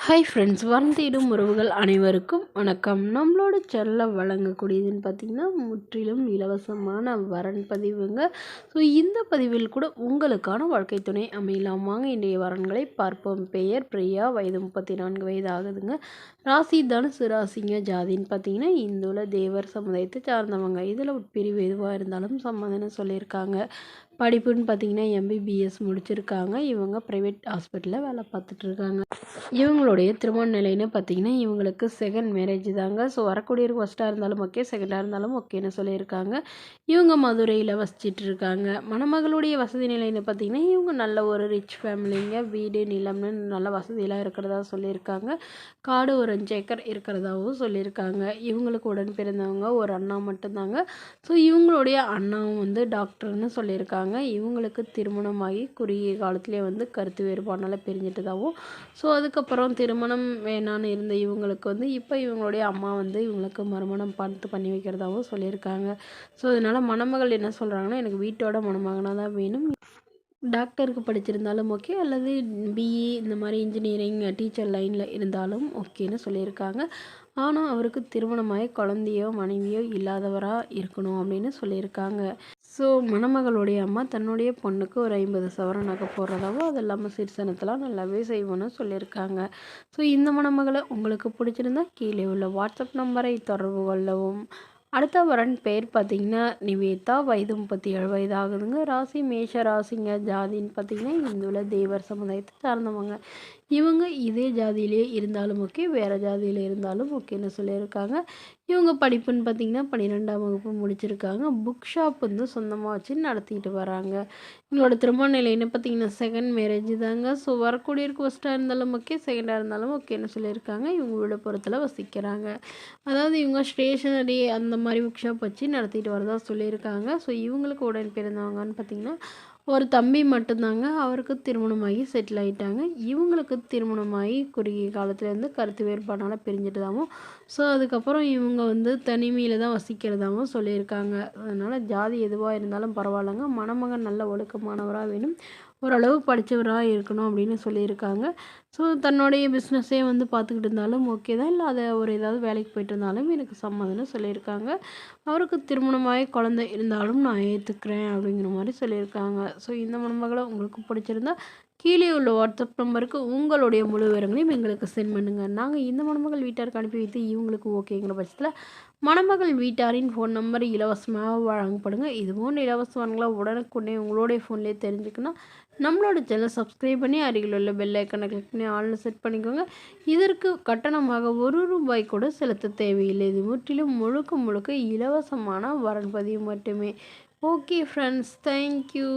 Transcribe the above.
Hi friends, வரம் தேடும் உறவுகள் அனைவருக்கும் வணக்கம். நம்மளோட சேனலை வழங்கக்கூடியதுன்னு பார்த்திங்கன்னா முற்றிலும் இலவசமான வரன் பதிவுங்க. ஸோ இந்த பதிவில் கூட உங்களுக்கான வாழ்க்கை துணை அமையலாம். வாங்க இன்றைய வரன்களை பார்ப்போம். பெயர் பிரியா, வயது 34 வயது ஆகுதுங்க. ராசி தனுசு ராசிங்க. ஜாதின்னு பார்த்திங்கன்னா இந்துல தேவர் சமுதாயத்தை சார்ந்தவங்க. இதில் உட்பிரிவு எதுவாக இருந்தாலும் சம்மதம்னு சொல்லியிருக்காங்க. படிப்புன்னு பார்த்திங்கன்னா எம்பிபிஎஸ் முடிச்சிருக்காங்க. இவங்க ப்ரைவேட் ஹாஸ்பிட்டலில் வேலை பார்த்துட்ருக்காங்க. இவங்களுடைய திருமண நிலைன்னு பார்த்திங்கன்னா இவங்களுக்கு செகண்ட் மேரேஜ் தாங்க. ஸோ வரக்கூடியவருக்கு ஃபஸ்ட்டாக இருந்தாலும் ஓகே, செகண்டாக இருந்தாலும் ஓகேன்னு சொல்லியிருக்காங்க. இவங்க மதுரையில் வசிச்சிட்டு இருக்காங்க. மணமகளுடைய வசதி நிலைன்னு பார்த்திங்கன்னா இவங்க நல்ல ஒரு ரிச் ஃபேமிலிங்க. வீடு நிலம்னு நல்ல வசதியெல்லாம் இருக்கிறதா சொல்லியிருக்காங்க. காடு ஒரு 5 ஏக்கர் இருக்கிறதாகவும் சொல்லியிருக்காங்க. இவங்களுக்கு உடன் பிறந்தவங்க ஒரு அண்ணா மட்டும்தாங்க. ஸோ இவங்களுடைய அண்ணாவும் டாக்டர்னு சொல்லியிருக்காங்க. இவங்களுக்கு திருமணமாகி குறுகிய காலத்திலே கருத்து வேறுபாடுனால பிரிஞ்சிட்டதாகவும், ஸோ அதுக்கப்புறம் திருமணம் வேணான்னு இருந்த இவங்களுக்கு இப்போ இவங்களுடைய அம்மா இவங்களுக்கு மறுமணம் பார்த்து பண்ணி வைக்கிறதாகவும் சொல்லியிருக்காங்க. ஸோ அதனால் மணமகள் என்ன சொல்கிறாங்கன்னா, எனக்கு வீட்டோட மணமகனாக தான் வேணும். டாக்டருக்கு படிச்சிருந்தாலும் ஓகே, அல்லது பிஇ இந்த மாதிரி இன்ஜினியரிங் டீச்சர் லைனில் இருந்தாலும் ஓகேன்னு சொல்லியிருக்காங்க. ஆனால் அவருக்கு திருமணமாகி குழந்தையோ மனைவியோ இல்லாதவராக இருக்கணும் அப்படின்னு சொல்லியிருக்காங்க. ஸோ மணமகளுடைய அம்மா தன்னுடைய பொண்ணுக்கு ஒரு 50 சவரன் நகை போடுறதாவோ, அது இல்லாமல் சீர்சனத்தெல்லாம் நல்லாவே செய்வோன்னு சொல்லியிருக்காங்க. ஸோ இந்த மணமகளை உங்களுக்கு பிடிச்சிருந்தா கீழே உள்ள வாட்ஸ்அப் நம்பரை தொடர்பு கொள்ளவும். அடுத்த வரன் பேர் பார்த்திங்கன்னா நிவேதா, வயது 37 வயது ஆகுதுங்க. ராசி மேஷ ராசிங்க. ஜாதின்னு பார்த்திங்கன்னா இந்துல தேவர் சமுதாயத்தை சார்ந்தவங்க. இவங்க இதே ஜாதியிலே இருந்தாலும் ஓகே, வேறு ஜாதியில் இருந்தாலும் ஓகேன்னு சொல்லியிருக்காங்க. இவங்க படிப்புன்னு பார்த்திங்கன்னா 12ஆம் வகுப்பு முடிச்சிருக்காங்க. புக் ஷாப் சொந்தமாக வச்சு நடத்திட்டு வராங்க. இவங்களோட திருமண நிலைன்னு பார்த்திங்கன்னா செகண்ட் மேரேஜ் தாங்க. ஸோ வரக்கூடியவருக்கு ஃபஸ்ட்டாக இருந்தாலும் ஓகே, செகண்டாக இருந்தாலும் ஓகேன்னு சொல்லியிருக்காங்க. இவங்க விழுப்புரத்தில் வசிக்கிறாங்க. அதாவது இவங்க ஸ்டேஷனரி அந்த மாதிரி புக் ஷாப் வச்சு நடத்திட்டு வரதா சொல்லியிருக்காங்க. ஸோ இவங்களுக்கு உடன் பிறந்தவங்கன்னு பார்த்திங்கன்னா ஒரு தம்பி மட்டும்தாங்க. அவருக்கு திருமணமாகி செட்டில் ஆகிட்டாங்க. இவங்களுக்கு திருமணமாகி குறுகிய காலத்துலேருந்து கருத்து வேறுபாடால் பிரிஞ்சிட்டதாகவும், ஸோ அதுக்கப்புறம் இவங்க தனிமையில் தான் வசிக்கிறதாகவும் சொல்லியிருக்காங்க. அதனால் ஜாதி எதுவாக இருந்தாலும் பரவாயில்லைங்க, மணமகன் நல்ல ஒழுக்கமானவராக வேணும், ஓரளவு படித்தவராக இருக்கணும் அப்படின்னு சொல்லியிருக்காங்க. ஸோ தன்னுடைய பிஸ்னஸே பார்த்துக்கிட்டு இருந்தாலும் ஓகே தான், இல்லை அதை ஒரு ஏதாவது வேலைக்கு போயிட்டு இருந்தாலும் எனக்கு சம்மதம்னு சொல்லியிருக்காங்க. அவருக்கு திருமணமாகி குழந்தை இருந்தாலும் நான் ஏற்றுக்கிறேன் அப்படிங்கிற மாதிரி சொல்லியிருக்காங்க. ஸோ இந்த மணமகளை உங்களுக்கு பிடிச்சிருந்தா கீழே உள்ள வாட்ஸ்அப் நம்பருக்கு உங்களுடைய முழு விவரங்களையும் எங்களுக்கு சென்ட் பண்ணுங்கள். நாங்கள் இந்த மணமகள் வீட்டாருக்கு அனுப்பி வைத்து இவங்களுக்கு ஓகேங்கிற பட்சத்தில் மணமகள் வீட்டாரின் ஃபோன் நம்பர் இலவசமாக வழங்கப்படுங்க. இது போன்ற இலவசங்களை உடனுக்குடனே உங்களுடைய ஃபோன்லேயே தெரிஞ்சுக்கணும். நம்மளோட சேனலை சப்ஸ்கிரைப் பண்ணி அருகில் உள்ள பெல் ஐக்கனை கிளிக் பண்ணி ஆல்னு செட் பண்ணிக்கோங்க. இதற்கு கட்டணமாக ₹1 கூட செலுத்த தேவையில்லை. இது முற்றிலும் முழுக்க முழுக்க இலவசமான வரன் பதிவு மட்டுமே. Okay friends, thank you.